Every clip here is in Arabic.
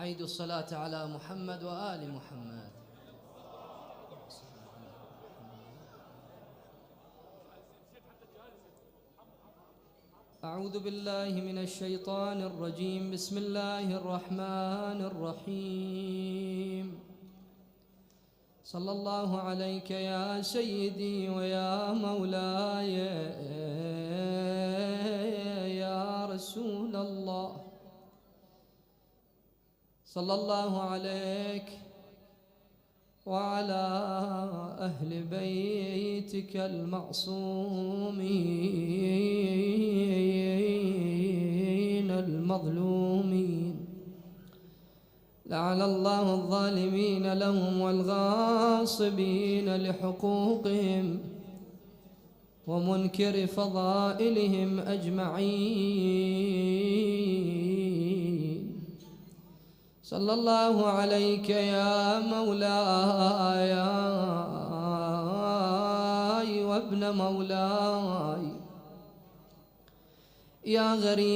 أعيد الصلاة على محمد وآل محمد. أعوذ بالله من الشيطان الرجيم. بسم الله الرحمن الرحيم. صلى الله عليك يا سيدي ويا مولاي يا رسول الله. صلى الله عليك وعلى أهل بيتك المعصومين المظلومين. لعن الله الظالمين لهم والغاصبين لحقوقهم ومنكر فضائلهم أجمعين. صلى الله عليك يا مولاي وابن مولاي يا غريب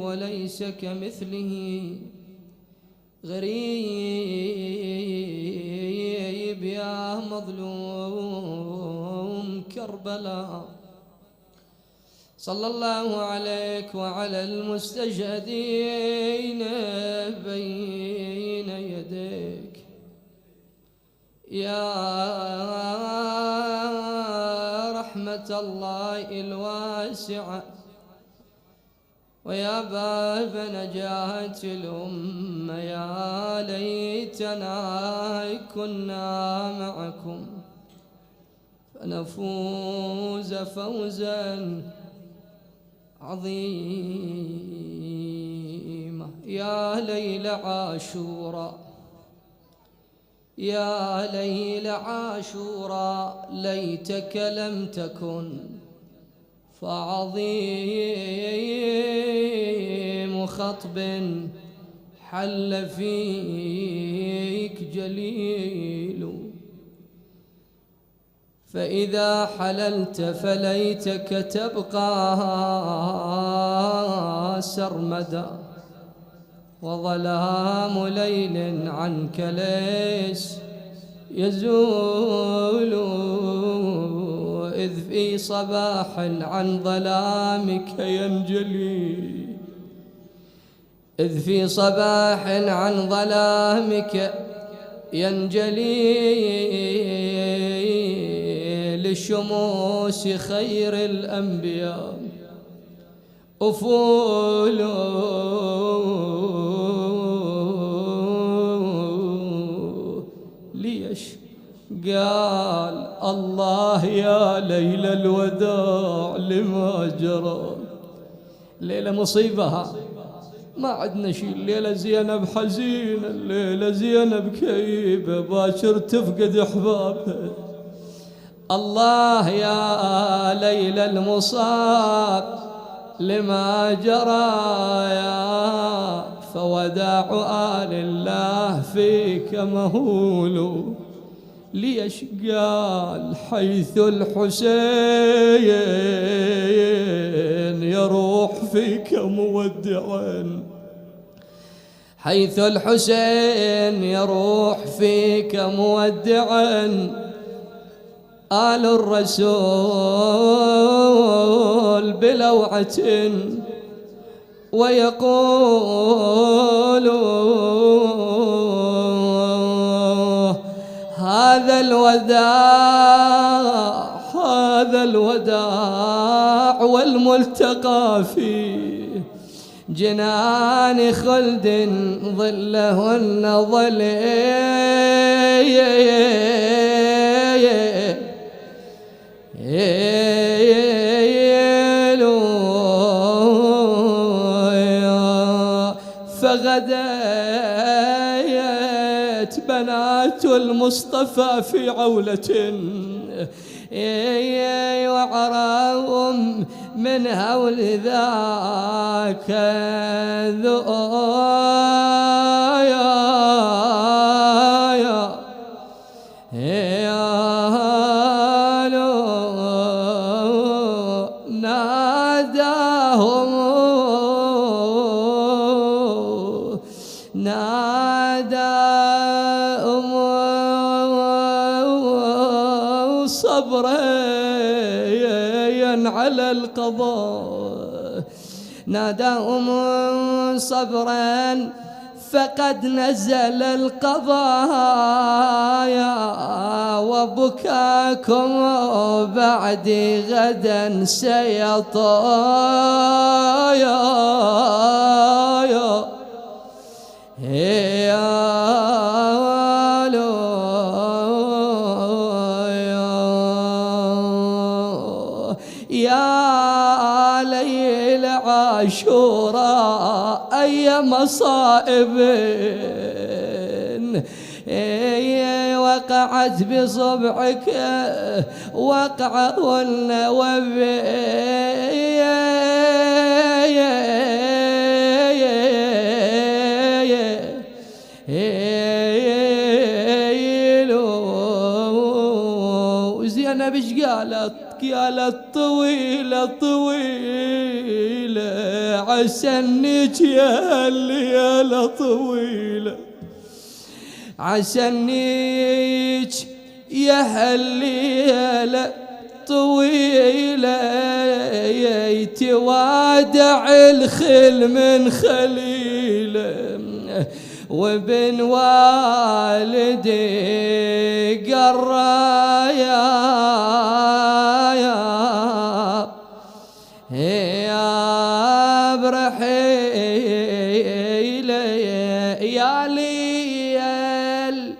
وليس كمثله غريب يا مظلوم كربلاء. صلى الله عليك وعلى المستشهدين بين يديك يا رحمة الله الواسعة ويا باب نجاة الأمة. يا ليتنا كنا معكم فنفوز فوزا عظيمة. يا ليل عاشوراء يا ليل عاشوراء ليتك لم تكن فعظيم خطب حل فيك جليل. فإذا حللت فليتك تبقى سرمدا وظلام ليل عنك ليس يزول. إذ في صباح عن ظلامك ينجلي إذ في صباح عن ظلامك ينجلي للشموس خير الأنبياء أفول. ليش قال الله يا ليل الوداع لما جرى. ليلة مصيبها ما عدنا شي. الليلة زينب حزينة، الليلة زينب كئيبة، باكر تفقد أحبابها. الله يا ليل المصاب لما جرى يا فوداع آل الله فيك مهول. ليش قال حيث الحسين يروح فيك مودعا. حيث الحسين يروح فيك مودعا آل الرسول بلوعة ويقول هذا الوداع والملتقى فيه جنان خلد ظلهن فغديت بنات المصطفى في عولة وعراهم من هول ذاك صبرا على القضاء، ناداهم صبرا فقد نزل القضاء، وبكاكم بعد غدا سيطايا. يا ليل عاشوراء أي مصائب وقعت بصبعك وقع والنوبي، زينب ايش قالت؟ قالت طويلة طويلة عسنك يا الليلة طويلة، عسنك يا هالليلة طويلة، يتوادع الخل من خليله، وابن والدي قرايا يا برحيل يا ليل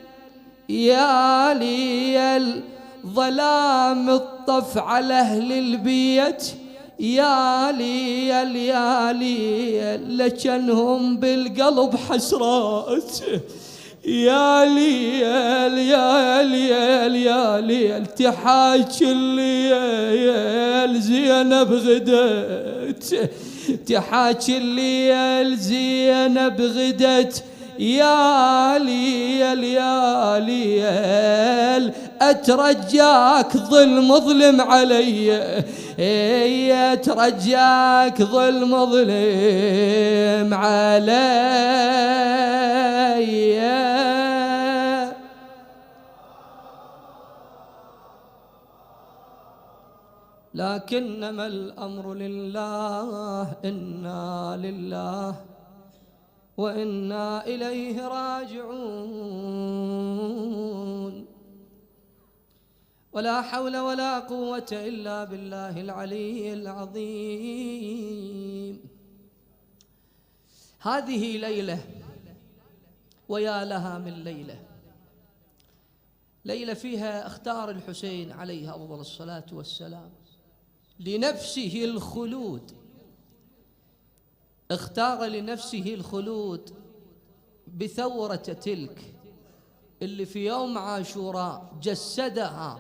يا ليل ظلام الطف على أهل البيت، يا ليل يا ليل لجنهم بالقلب حسرات، يا ليل يا ليل يا ليل تحاكي الليل زينب غدت، تحاكي الليل زينب غدت، يا ليل يا ليل أترجاك ظل مظلم علي، أترجاك ظل مظلم علي. لكنما الأمر لله، إنا لله وإنا إليه راجعون، ولا حول ولا قوة إلا بالله العلي العظيم. هذه ليلة ويا لها من ليلة، ليلة فيها اختار الحسين عليه أفضل الصلاة والسلام لنفسه الخلود، اختار لنفسه الخلود بثورة تلك اللي في يوم عاشوراء جسدها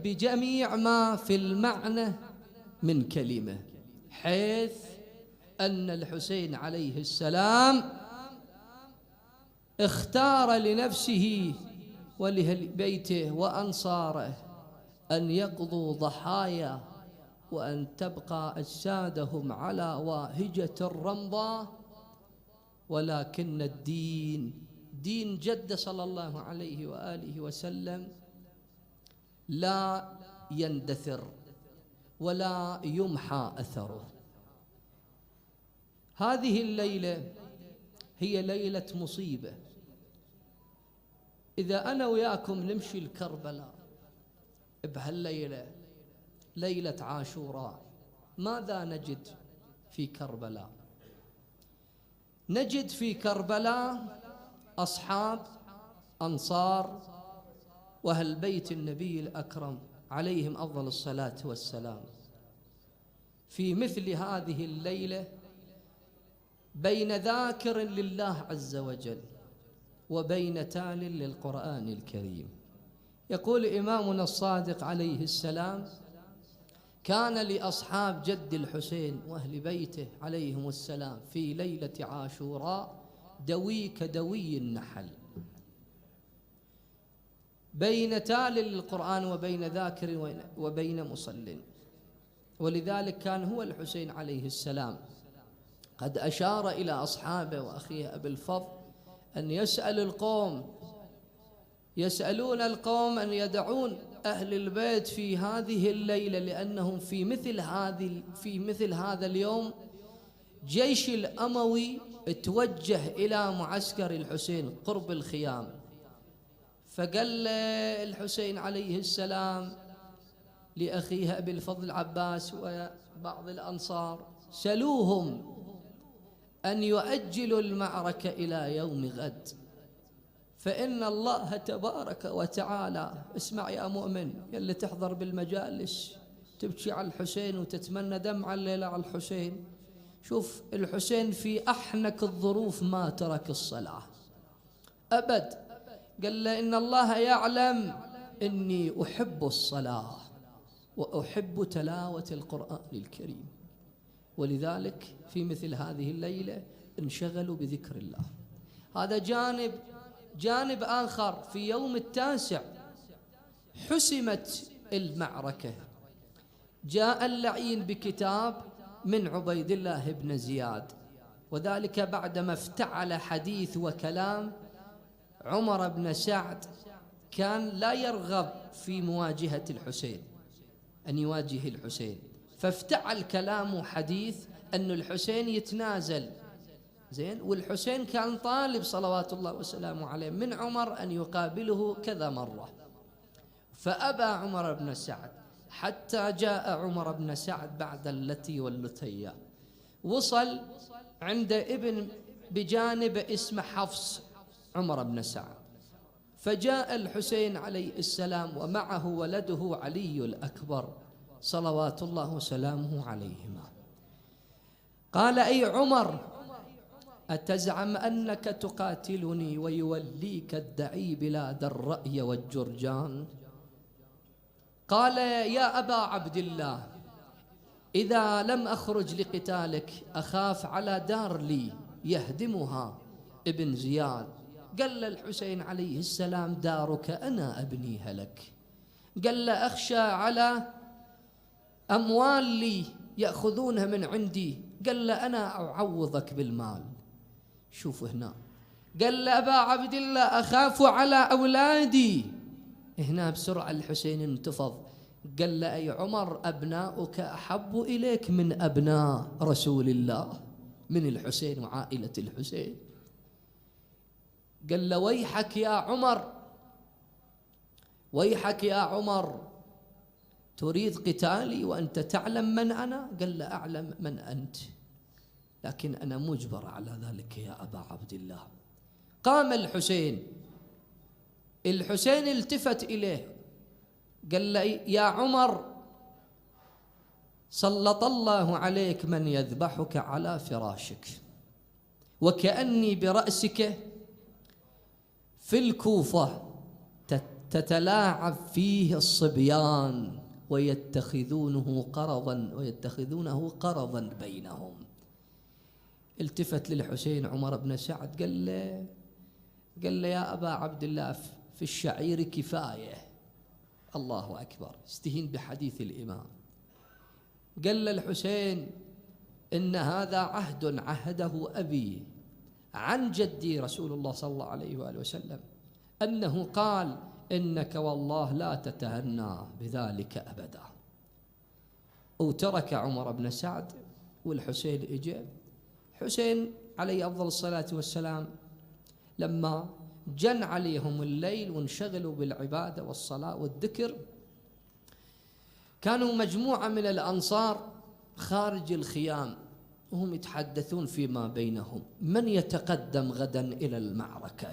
بجميع ما في المعنى من كلمة، حيث أن الحسين عليه السلام اختار لنفسه ولبيته وأنصاره أن يقضوا ضحايا وأن تبقى أجسادهم على واهجة الرمضاء، ولكن الدين دين جد صلى الله عليه وآله وسلم لا يندثر ولا يمحى أثره. هذه الليلة هي ليلة مصيبة. إذا أنا وياكم نمشي لكربلاء بهالليلة ليلة عاشوراء، ماذا نجد في كربلاء؟ نجد في كربلاء أصحاب أنصار وأهل بيت النبي الأكرم عليهم أفضل الصلاة والسلام في مثل هذه الليلة بين ذاكر لله عز وجل وبين تال للقرآن الكريم. يقول إمامنا الصادق عليه السلام: كان لأصحاب جد الحسين وأهل بيته عليهم السلام في ليلة عاشوراء دوي كدوي النحل. بين تال للقرآن وبين ذاكر وبين مصل. ولذلك كان هو الحسين عليه السلام قد أشار إلى أصحابه وأخيه أبي الفضل أن يسألون القوم أن يدعون أهل البيت في هذه الليلة، لأنهم في مثل هذا اليوم جيش الأموي توجه إلى معسكر الحسين قرب الخيام. فقال الحسين عليه السلام لأخيه أبي الفضل العباس وبعض الأنصار: سلوهم أن يؤجلوا المعركة إلى يوم غد، فإن الله تبارك وتعالى. اسمع يا مؤمن يلي تحضر بالمجالس تبكي على الحسين وتتمنى دمع الليلة على الحسين، شوف الحسين في أحنك الظروف ما ترك الصلاة أبد. قال له: إن الله يعلم إني أحب الصلاة وأحب تلاوة القرآن الكريم، ولذلك في مثل هذه الليلة انشغلوا بذكر الله. هذا جانب آخر. في يوم 9 حسمت المعركة، جاء اللعين بكتاب من عبيد الله بن زياد، وذلك بعدما افتعل حديث وكلام عمر بن سعد، كان لا يرغب في مواجهة الحسين، أن يواجه الحسين، فافتعل كلام حديث أن الحسين يتنازل. زين، والحسين كان طالب صلوات الله وسلامه عليه من عمر أن يقابله كذا مرة، فأبى عمر بن سعد، حتى جاء عمر بن سعد بعد اللتي واللتية، وصل عند ابن بجانب اسمه حفص عمر بن سعد، فجاء الحسين عليه السلام ومعه ولده علي الأكبر صلوات الله وسلامه عليهما. قال: أي عمر، أتزعم أنك تقاتلني ويوليك الدعي بلاد الرأي والجرجان؟ قال: يا أبا عبد الله، إذا لم أخرج لقتالك أخاف على دار لي يهدمها ابن زياد. قال الحسين عليه السلام: دارك أنا أبنيها لك. قال: أخشى على أموال لي يأخذونها من عندي. قال: أنا أعوضك بالمال. شوف هنا، قال أبا عبد الله: أخاف على أولادي. هنا بسرعة الحسين انتفض، قال: أي عمر، أبناؤك أحب إليك من أبناء رسول الله، من الحسين وعائلة الحسين. قال: ويحك يا عمر، ويحك يا عمر، تريد قتالي وأنت تعلم من أنا؟ قال: أعلم من أنت، لكن أنا مجبر على ذلك يا أبا عبد الله. قام الحسين التفت إليه قال له: يا عمر، سلط الله عليك من يذبحك على فراشك، وكأني برأسك في الكوفة تتلاعب فيه الصبيان ويتخذونه قرضا بينهم. التفت للحسين عمر بن سعد قال له: يا أبا عبد الله، في الشعير كفاية. الله أكبر، استهين بحديث الإمام. قال للحسين: إن هذا عهد عهده أبي عن جدي رسول الله صلى الله عليه وآله وسلم، أنه قال: إنك والله لا تتهنى بذلك أبدا. وترك عمر بن سعد والحسين إجاب. حسين عليه أفضل الصلاة والسلام لما جن عليهم الليل وانشغلوا بالعبادة والصلاة والذكر، كانوا مجموعة من الأنصار خارج الخيام وهم يتحدثون فيما بينهم: من يتقدم غدا إلى المعركة؟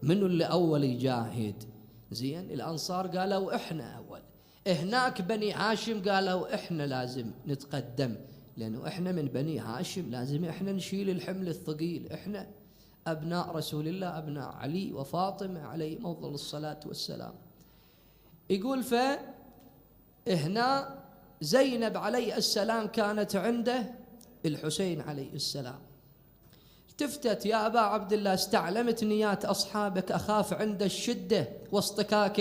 من اللي أول يجاهد؟ زين، الأنصار قالوا إحنا أول. هناك بني هاشم قالوا إحنا لازم نتقدم، لأنه إحنا من بني هاشم، لازم إحنا نشيل الحمل الثقيل، إحنا أبناء رسول الله، أبناء علي وفاطمة عليهم أفضل الصلاة والسلام. يقول فهنا زينب عليه السلام كانت عنده الحسين عليه السلام، التفتت: يا أبا عبد الله استعلمت نيات أصحابك، أخاف عند الشدة واصطكاك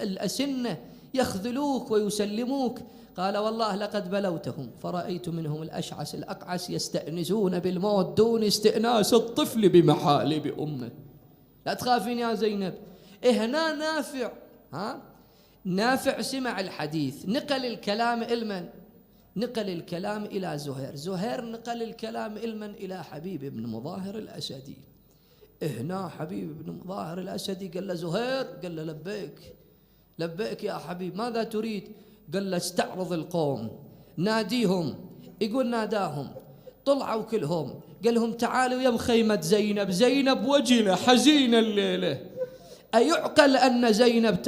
الأسنة يخذلوك ويسلموك. قال: والله لقد بلوتهم فرأيت منهم الأشعث الأقعس يستأنسون بالموت دون استئناس الطفل بمحالب أمه. لا تخافين يا زينب. هنا نافع سمع الحديث، نقل الكلام إلمن؟ نقل الكلام إلى زهير. زهير نقل الكلام إلمن؟ إلى حبيب بن مظاهر الأسدي. هنا حبيب بن مظاهر الأسدي قال له: زهير. قال له: لبيك لبيك يا حبيب، ماذا تريد؟ قال له: استعرض القوم، ناديهم. يقول: ناداهم، طلعوا كلهم، قال لهم: تعالوا يا خيمة زينب. زينب وجلة حزينة الليلة. أيعقل أن زينب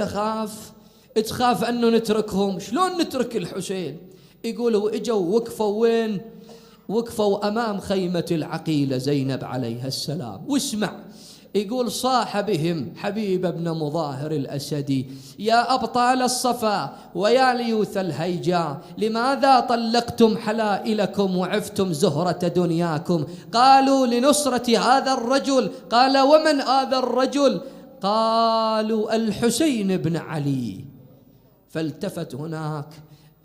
تخاف أنه نتركهم؟ شلون نترك الحسين؟ يقولوا: اجوا وقفوا وين؟ وقفوا أمام خيمة العقيلة زينب عليها السلام. واسمع، يقول: صاح بهم حبيب بن مظاهر الأسدي: يا أبطال الصفا ويا ليوث الهيجاء، لماذا طلقتم حلائلكم وعفتم زهرة دنياكم؟ قالوا: لنصرة هذا الرجل. قال: ومن هذا الرجل؟ قالوا: الحسين بن علي. فالتفت هناك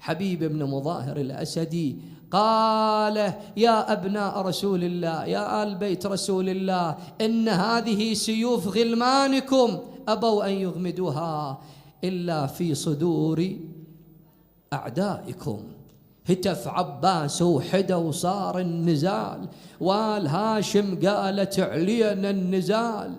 حبيب بن مظاهر الأسدي قال: يا أبناء رسول الله، يا آل بيت رسول الله، إن هذه سيوف غلمانكم أبوا أن يغمدوها إلا في صدور أعدائكم. هتف عباس وحدى وصار النزال، وآل هاشم قالت: علينا النزال.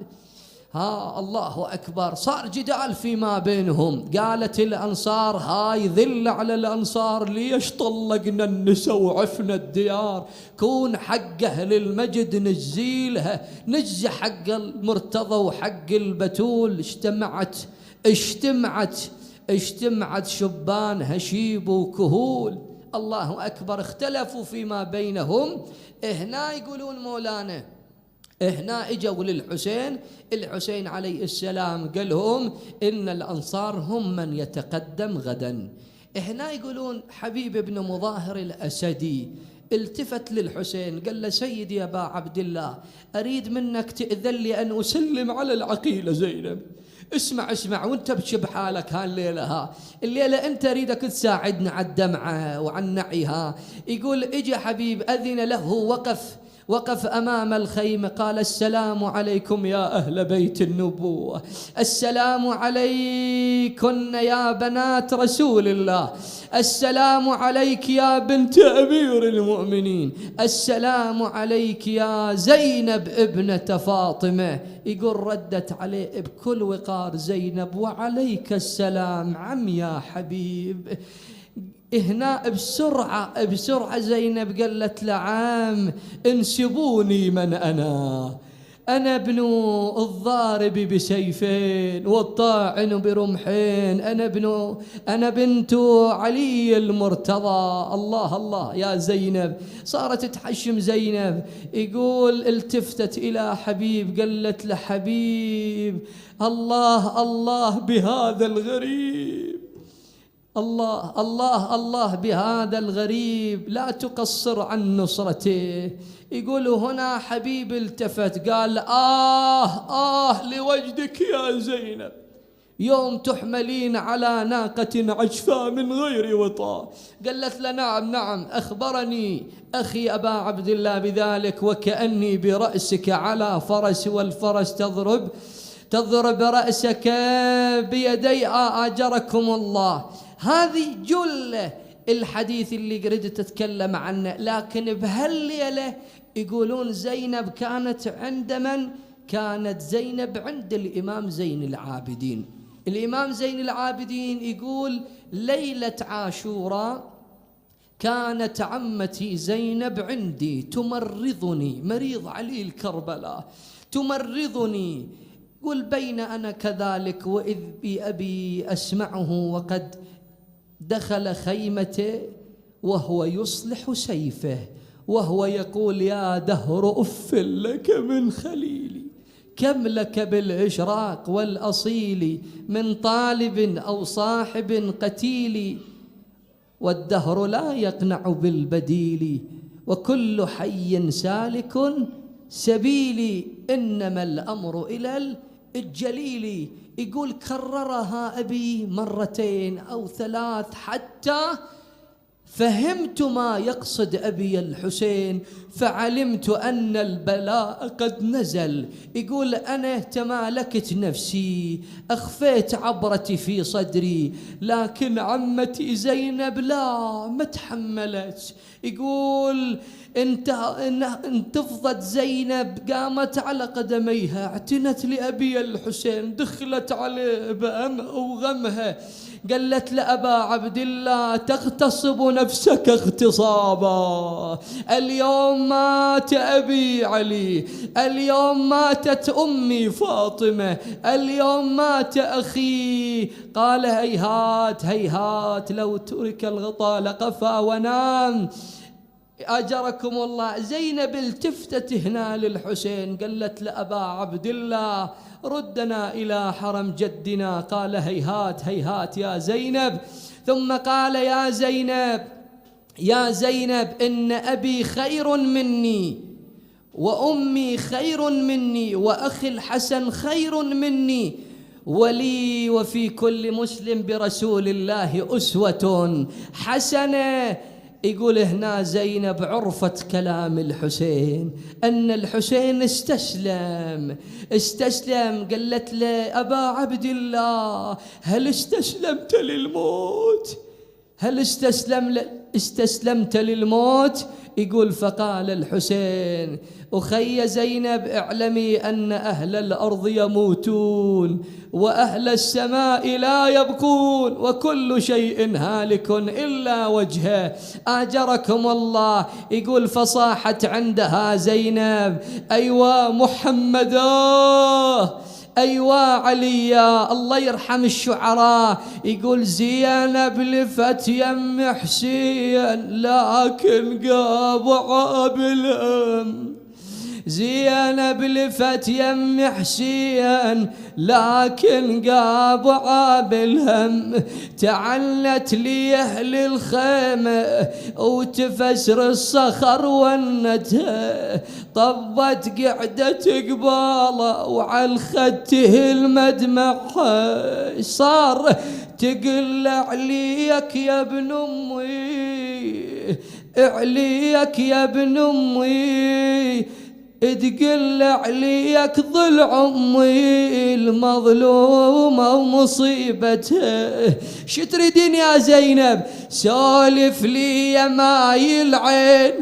الله أكبر. صار جدال فيما بينهم. قالت الأنصار: هاي ذل على الأنصار، ليش طلقنا النساء وعفنا الديار؟ كون حق أهل المجد نجزيلها، نجزي حق المرتضى وحق البتول. اجتمعت شبان هشيب وكهول. الله أكبر. اختلفوا فيما بينهم. هنا يقولون مولانا، هنا اجوا للحسين، الحسين عليه السلام قال لهم: إن الأنصار هم من يتقدم غدا. هنا يقولون حبيب بن مظاهر الأسدي التفت للحسين قال له: سيدي يا أبا عبد الله، أريد منك تأذن لي أن أسلم على العقيلة زينب. اسمع وانت بتشب حالك الليلة انت اريدك تساعدنا على الدمعة وعن نعيها. يقول: اجي حبيب، أذن له، وقف أمام الخيمة، قال: السلام عليكم يا أهل بيت النبوة، السلام عليكن يا بنات رسول الله، السلام عليك يا بنت أمير المؤمنين، السلام عليك يا زينب ابنة فاطمة. يقول: ردت عليه بكل وقار زينب: وعليك السلام عم يا حبيب. هنا بسرعة زينب قالت لعام: انسبوني من أنا ابن الضارب بسيفين والطاعن برمحين، أنا بنت علي المرتضى. الله يا زينب. صارت تحشم زينب. يقول: التفتت إلى حبيب قالت لحبيب: الله بهذا الغريب، الله بهذا الغريب، لا تقصر عن نصرته. يقول: هنا حبيب التفت قال: لوجدك يا زينب، يوم تحملين على ناقة عجفاء من غير وطاء. قالت له: نعم أخبرني أخي أبا عبد الله بذلك، وكأني برأسك على فرس، والفرس تضرب رأسك بيدي، أجركم الله. هذه جل الحديث اللي قردت تتكلم عنه. لكن بهالليلة يقولون زينب كانت عند من؟ كانت زينب عند الإمام زين العابدين. الإمام زين العابدين يقول: ليلة عاشوراء كانت عمتي زينب عندي تمرضني، مريض علي الكربلاء، تمرضني. قل: بين أنا كذلك وإذ بأبي أسمعه وقد دخل خيمته وهو يصلح سيفه وهو يقول: يا دهر أف لك من خليلي، كم لك بالإشراق والأصيل من طالب أو صاحب قتيل، والدهر لا يقنع بالبديل، وكل حي سالك سبيلي إنما الأمر إلى الجليل. يقول كررها أبي مرتين أو ثلاث حتى فهمت ما يقصد أبي الحسين، فعلمت أن البلاء قد نزل. يقول أنا تمالكت نفسي، أخفيت عبرتي في صدري، لكن عمتي زينب لا ما تحملت. يقول انتفضت زينب، قامت على قدميها، اعتنت لأبي الحسين، دخلت عليه وغمها، قالت لأبا عبد الله تغتصب نفسك اغتصابا، اليوم مات أبي علي، اليوم ماتت أمي فاطمة، اليوم مات أخي. قال هيهات هيهات لو ترك الغطاء لقفا ونام. أجركم الله. زينب التفتت هنا للحسين، قالت لأبا عبد الله ردنا إلى حرم جدنا. قال هيهات هيهات يا زينب. ثم قال يا زينب يا زينب إن أبي خير مني، وأمي خير مني، وأخي الحسن خير مني، ولي وفي كل مسلم برسول الله أسوة حسنة. يقول هنا زينب عرفت كلام الحسين، أن الحسين استسلم. قالت له أبا عبد الله هل استسلمت للموت؟ هل استسلمت للموت؟ يقول فقال الحسين أخي زينب اعلمي أن أهل الأرض يموتون وأهل السماء لا يبقون، وكل شيء هالك إلا وجهه. آجركم الله. يقول فصاحت عندها زينب أيوا محمدا، أيوا عليا. الله يرحم الشعراء. يقول زينب لفت يم حسين لكن قابع بالهم، زينب لفت يم حسين لكن قابع بالهم، تعنت لي أهل الخيمة وتفسر الصخر ونتها، طبت قعدة قباله وعلى خده المدمع صار تقل عليك يا ابن أمي، عليك يا ابن أمي، تقل عليك ضلع أمي المظلومة ومصيبتها. شو تريدين يا زينب؟ سولف لي يا ماي العين،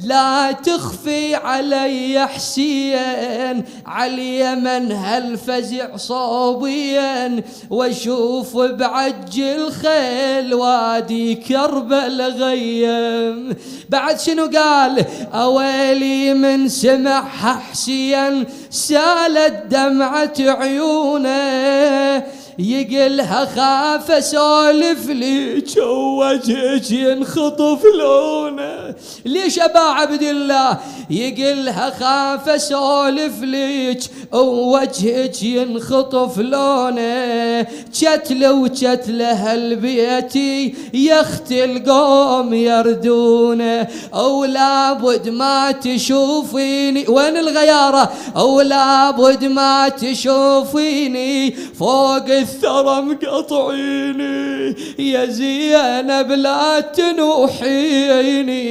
لا تخفي علي حسين، علي من هالفزع صوبيا، واشوف بعج الخيل وادي كربل غيم. بعد شنو قال؟ اويلي من سمعها حسين سالت دمعة عيونه، يقلها خاف اسولف ليك ووجهك ينخطف لونه. ليش ابا عبد الله؟ يقلها خاف اسولف ليك ووجهك ينخطف لونه، شتله وشتله هالبيتي يختي القوم يردونه، او لابد ما تشوفيني. وين الغياره؟ او لابد ما تشوفيني فوق الثرى مقطعيني، يا زينب لا تنوحيني،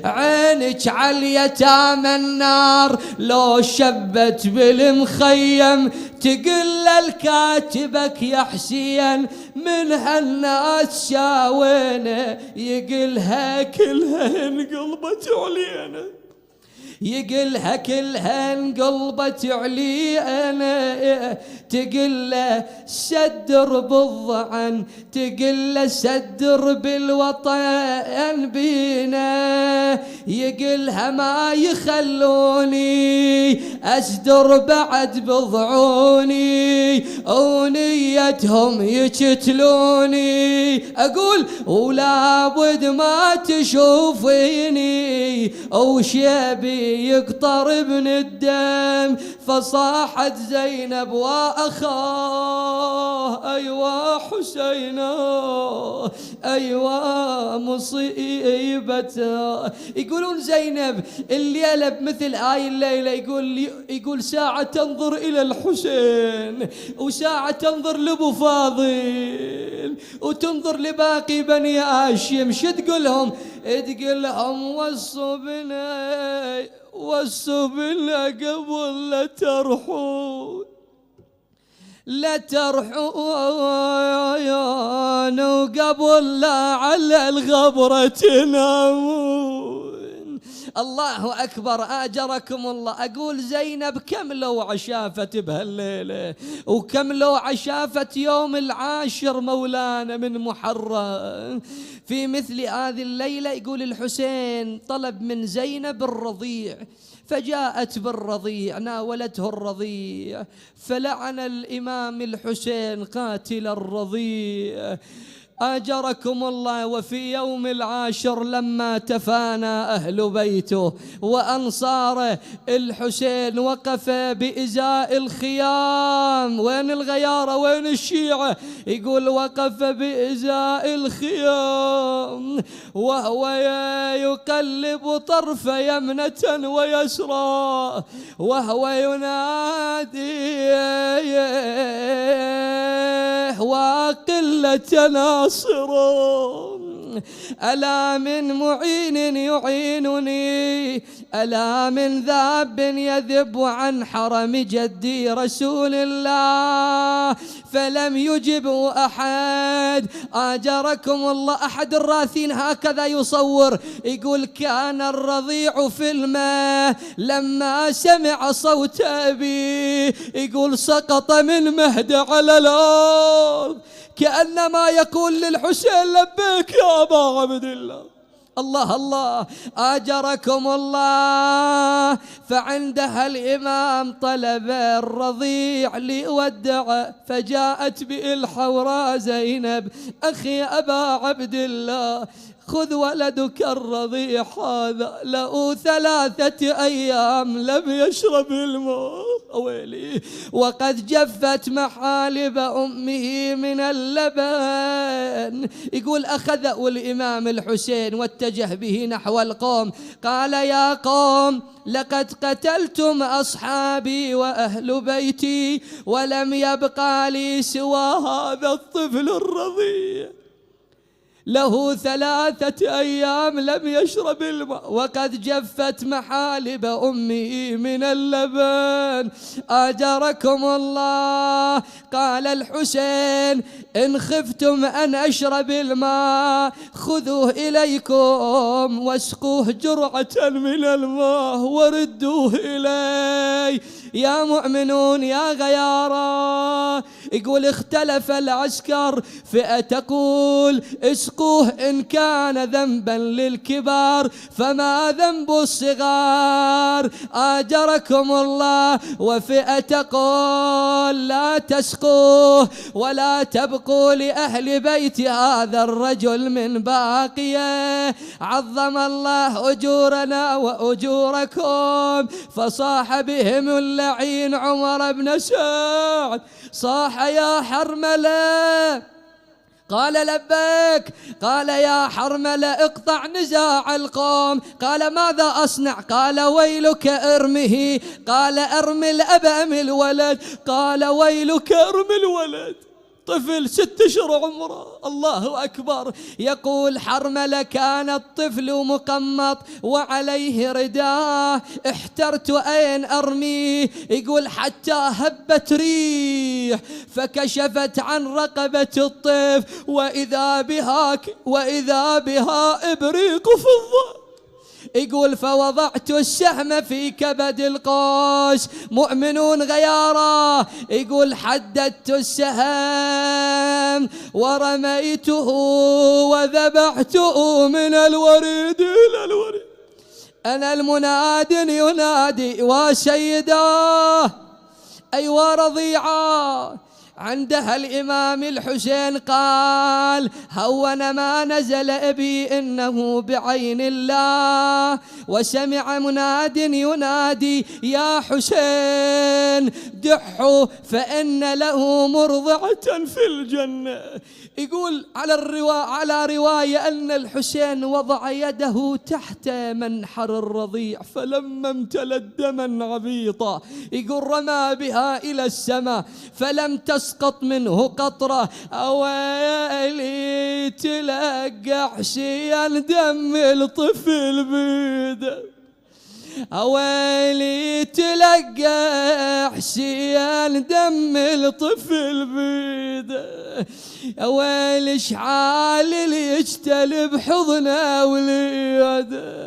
عينك عاليتامى النار لو شبت بالمخيم، تقل الكاتبك يا حسين من هالناس شاوينا، يقلها كلها انقلبت علينا، يقلها كلها انقلبت علينا، تقله سدر بالضعن، تقله سدر بالوطن بينا، يقلها ما يخلوني أسدر بعد بضعوني، ونيتهم يقتلوني. أقول ولا بد ما تشوفيني وشيبي يقطر من الدم، فصاحت زينب وأخاه أيوا حسينا أيوا مصيبته. يقولون زينب الليلة بمثل هاي الليلة يقول ساعة تنظر إلى الحسين وساعة تنظر لأبو فاضل وتنظر لباقي بني هاشم. شو تقولهم؟ تقولهم وصوا بنا قبل لا ترحون وقبل لا على الغبرة تنامون. الله أكبر، آجركم الله. أقول زينب كم لو عشافت بهالليلة وكم لو عشافت يوم العاشر مولانا من محرم. في مثل هذه الليلة يقول الحسين طلب من زينب الرضيع، فجاءت بالرضيع ناولته الرضيع، فلعن الإمام الحسين قاتل الرضيع. آجركم الله. وفي يوم العاشر لما تفانى أهل بيته وأنصاره الحسين وقف بإزاء الخيام. وين الغيارة وين الشيعة؟ يقول وقف بإزاء الخيام وهو يقلب طرف يمنة ويسرى وهو ينادي وقلة ناصر ألا من معين يعينني ألا من ذاب يذب عن حرم جدي رسول الله. فلم يجب أحد. آجركم الله. أحد الراثين هكذا يصور، يقول كان الرضيع في الماء لما سمع صوت أبي يقول سقط من مهد على الأرض كأنما يقول للحسين لبيك يا أبا عبد الله. الله الله. آجركم الله. فعندها الإمام طلب الرضيع ليودع، فجاءت به الحوراء زينب أخي أبا عبد الله خذ ولدك الرضيع هذا له 3 أيام لم يشرب الماء ويلي وقد جفت محالب أمه من اللبن. يقول أخذه الإمام الحسين واتجه به نحو القوم قال يا قوم لقد قتلتم أصحابي وأهل بيتي ولم يبقى لي سوى هذا الطفل الرضيع له 3 أيام لم يشرب الماء وقد جفت محالب أمه من اللبن. آجركم الله. قال الحسين إن خفتم أن أشرب الماء خذوه إليكم واسقوه جرعة من الماء وردوه إلي يا مؤمنون يا غيارى. يقول اختلف العسكر، فئة تقول اسقوه إن كان ذنبا للكبار فما ذنب الصغار. آجركم الله. وفئة تقول لا تسقوه ولا تبقوا لأهل بيت هذا الرجل من باقية عظم الله أجورنا وأجوركم. فصاح بهم اللعين عمر بن سعد صاح يا حرملة قال لبيك. قال يا حرملة اقطع نزاع القوم. قال ماذا أصنع؟ قال ويلك ارمه. قال ارمي الأب أم الولد؟ قال ويلك ارمي الولد. طفل 6 أشهر عمره. الله أكبر. يقول حرملة كان الطفل مقمط وعليه رداء احترت أين أرميه. يقول حتى هبت ريح فكشفت عن رقبة الطفل وإذا بها إبريق فضة. يقول فوضعت السهم في كبد القوس. مؤمنون غيارة. يقول حددت السهم ورميته وذبحته من الوريد إلى الوريد. أنا المناد ينادي وسيداه أيوا رضيعا عندها الإمام الحسين قال: هون ما نزل أبي إنه بعين الله. وسمع مناد ينادي: يا حسين دحوا فإن له مرضعة في الجنة. يقول على رواية أن الحسين وضع يده تحت منحر الرضيع، فلما امتلت دما عبيطا يقول رمى بها إلى السماء فلم تسقط منه قطرة. أويلي تلقى حسين دم الطفل بيده، أويلي تلقى حسين دم الطفل بيده، أويلي شحال اللي يجتلب حضنه وليده،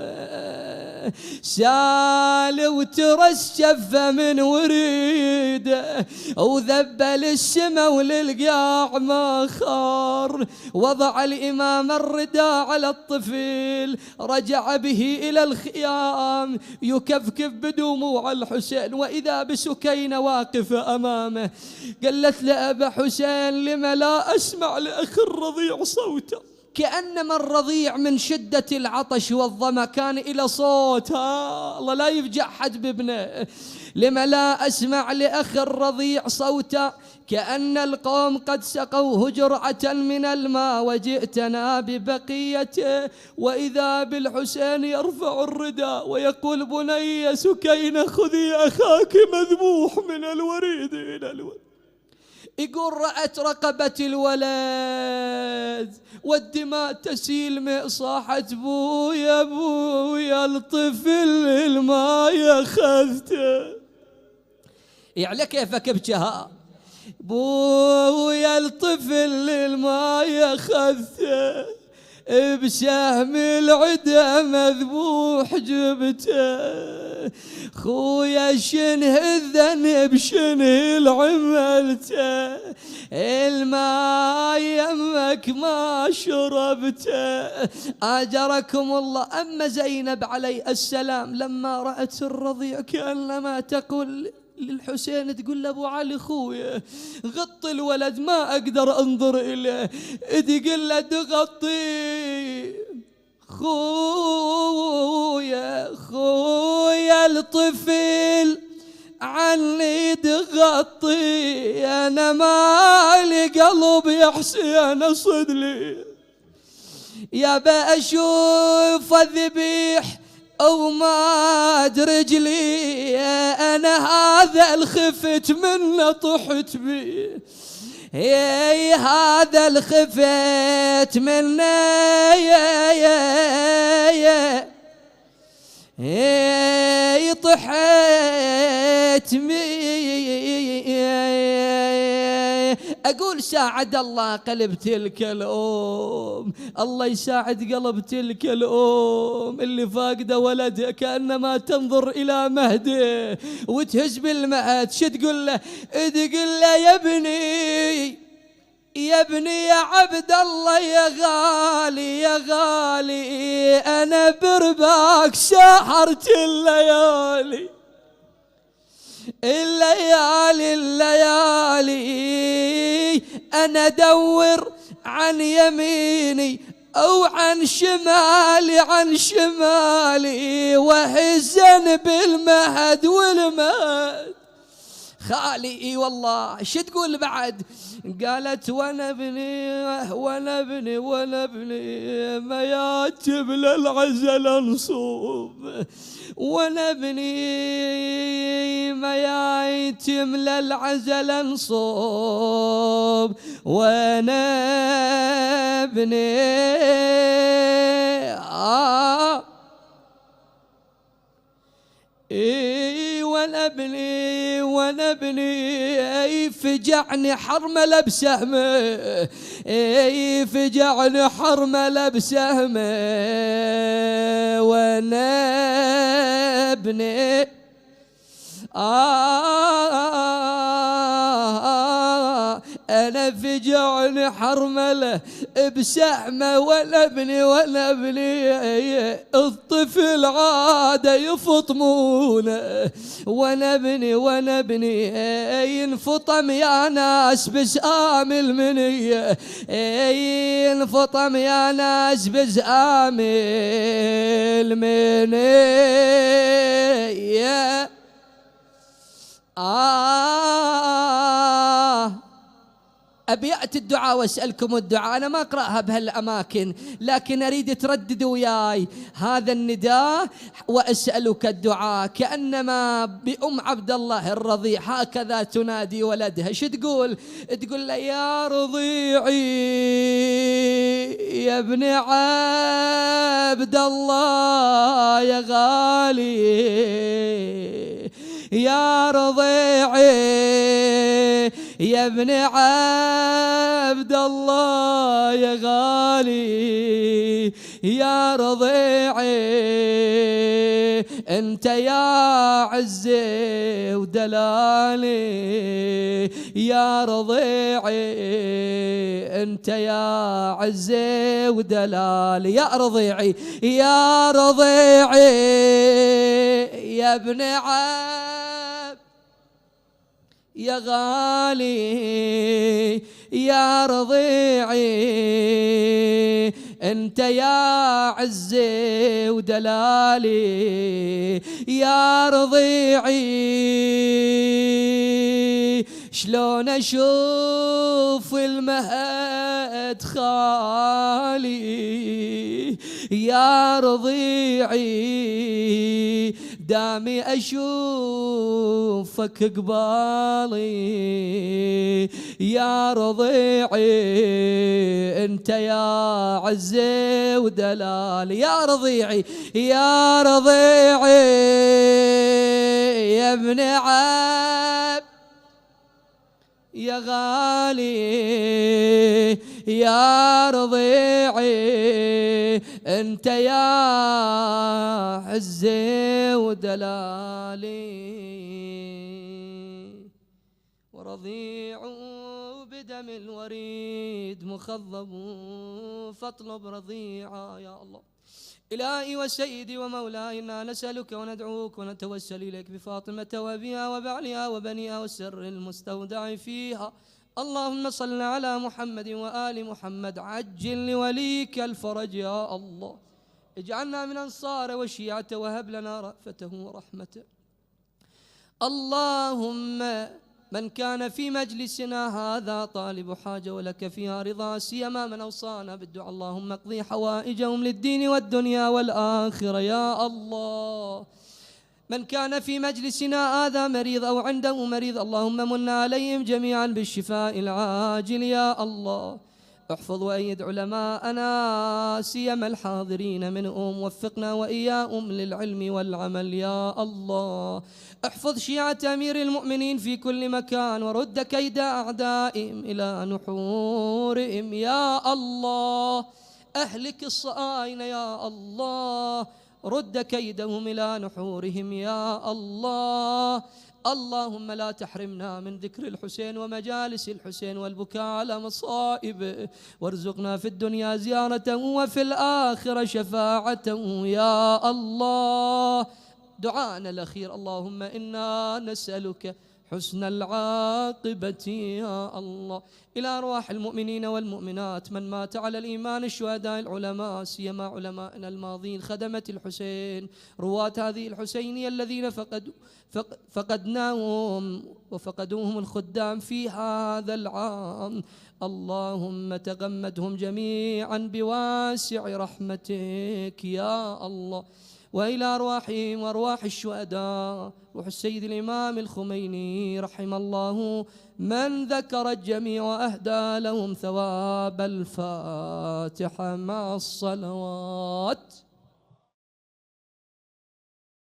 سال وترشف من وريده وذبل السما وللقاع ما خار. وضع الإمام الرداء على الطفل، رجع به إلى الخيام يكفكف بدموع الحسين، وإذا بسكينة واقفة أمامه. قالت له: أبا حسين لم لا أسمع لأخي الرضيع صوته؟ كأنما الرضيع من شدة العطش والظما كان إلى صوت. الله لا يفجع حد بابنه. لما لا أسمع لأخ الرضيع صوتا؟ كأن القوم قد سقوه جرعة من الماء وجئتنا ببقيته. وإذا بالحسين يرفع الرداء ويقول: بني سكينة خذي أخاك مذبوح من الوريد إلى الوريد. يقول: رأت رقبة الولد والدماء تسيل، صاحت: بويا بويا الطفل الماء أخذته. يعني كيف كبشها؟ بويا الطفل الماء أخذته، بسهم العدا مذبوح جبته. خويا شنه الذنب شنه العملته، الماء يمك ما شربته. آجركم الله. أما زينب عليه السلام لما رأت الرضيع كأنما تقول للحسين، تقول له: أبو علي خويا غط الولد ما أقدر أنظر إليه. تقول له: تغطي خويا الطفل عني تغطي، أنا مالي قلب يا حسين صدلي، يا بأشوف الذبيح أو ما رجلي، أنا هذا الخفت منه طحت بي، هذا الخفت منه طحت بي. أقول: ساعد الله قلب تلك الأم، الله يساعد قلب تلك الأم اللي فاقده ولدها كأنما تنظر إلى مهده وتهز بالمهد. شو تقول له؟ تقول له: يا ابني يا ابني يا عبد الله يا غالي يا غالي، أنا برباك سهرت الليالي الليالي الليالي، أنا أدور عن يميني أو عن شمالي عن شمالي، وحزن بالمهد والمهد. خالي اي والله. شو تقول بعد؟ قالت: وانا ابني ما ياتب للعزل انصوب، وانا ابني ما ياتم للعزل انصوب، وانا ابني وانا ابني فجعني حرمله بسهمه، فجعني حرمله بسهمه، وانا ابني أنا فجعني حرمله بسحمة ولا ابني الطفل عاد يفطمونه، وانا ابني ينفطم يا ناس بزقام المنية، ينفطم يا ناس بزقام المنية. أبيات الدعاء وأسألكم الدعاء، أنا ما أقرأها بهالأماكن لكن أريد ترددوا وياي هذا النداء وأسألك الدعاء، كأنما بأم عبد الله الرضيع هكذا تنادي ولدها. شو تقول؟ تقول له يا رضيعي يا ابن عبد الله يا غالي، يا رضيعي يا ابن عبد الله يا غالي، يا رضيعي انت يا عزي ودلالي، يا رضيعي انت يا عزي ودلالي، يا رضيعي يا رضيعي يا ابن عبد يا غالي، يا رضيعي انت يا عزي ودلالي، يا رضيعي شلون اشوف المهد خالي، يا رضيعي دامي اشوفك قبالي، يا رضيعي انت يا عزي ودلالي، يا رضيعي يا رضيعي يا ابن عبد يا غالي، يا رضيعي انت يا عزي ودلالي، ورضيع بدم الوريد مخضب فاطلب رضيعا. يا الله إلهي وسيدي ومولاي، إنا نسألك وندعوك ونتوسل إليك بفاطمة وأبيها وبعلها وبنيها والسر المستودع فيها. اللهم صل على محمد وآل محمد، عجل لوليك الفرج يا الله، اجعلنا من أنصار وشيعته وهب لنا رأفته ورحمته. اللهم من كان في مجلسنا هذا طالب حاجة ولك فيها رضا، سيما من أوصانا بالدعاء، اللهم اقضي حوائجهم للدين والدنيا والآخرة يا الله. من كان في مجلسنا هذا مريض أو عنده مريض، اللهم من عليهم جميعا بالشفاء العاجل يا الله. احفظ وأيد علماءنا سيما الحاضرين منهم، وفقنا وإياهم للعلم والعمل يا الله. احفظ شيعة أمير المؤمنين في كل مكان، ورد كيد أعدائهم إلى نحورهم يا الله. أهلك الصائن يا الله، رد كيدهم إلى نحورهم يا الله. اللهم لا تحرمنا من ذكر الحسين ومجالس الحسين والبكاء على مصائبه، وارزقنا في الدنيا زيارته وفي الآخرة شفاعته يا الله. دعاءنا الأخير، اللهم إنا نسألك حسن العاقبة يا الله إلى أرواح المؤمنين والمؤمنات من مات على الإيمان، الشهداء العلماء سيما علمائنا الماضين خدمة الحسين، رواة هذه الحسينية الذين فقدناهم وفقدوهم الخدام في هذا العام. اللهم تغمدهم جميعا بواسع رحمتك يا الله. وإلى أرواحهم وأرواح الشهداء، روح السيد الإمام الخميني رحم الله من ذكر الجميع وأهدى لهم ثواب الفاتحة مع الصلوات.